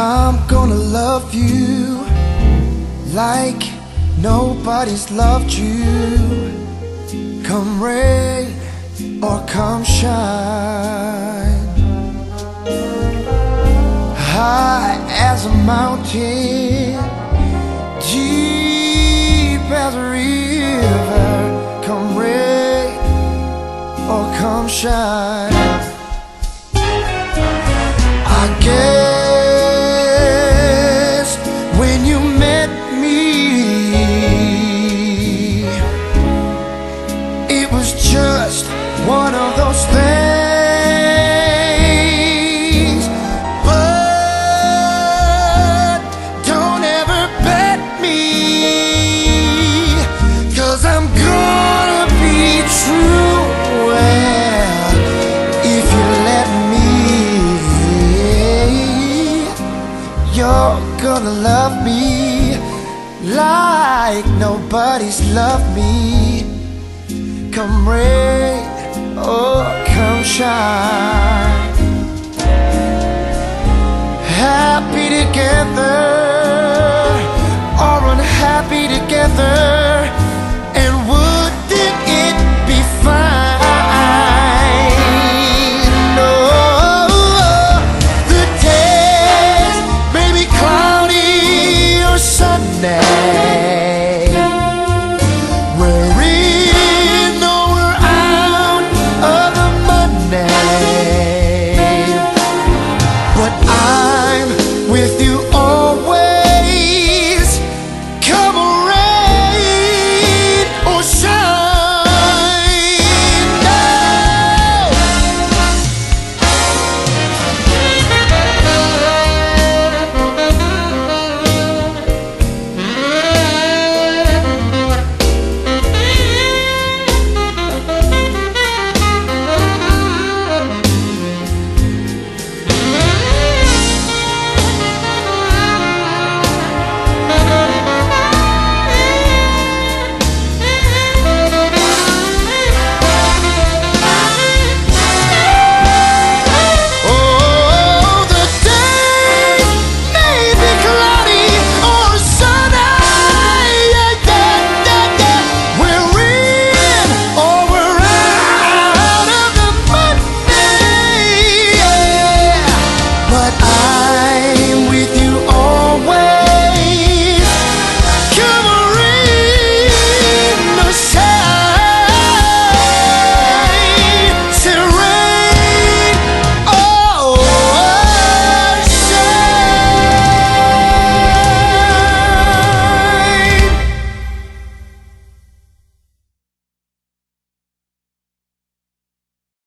I'm gonna love you like nobody's loved you. Come rain or come shine, high as a mountain, deep as a river. Come rain or come shine. I guess when you met me, it was just one of those things. But don't ever bet me, 'cause I'm gonna be true. Well, if you let me, you're gonna love me like nobody's loved me. Come rain or come shine.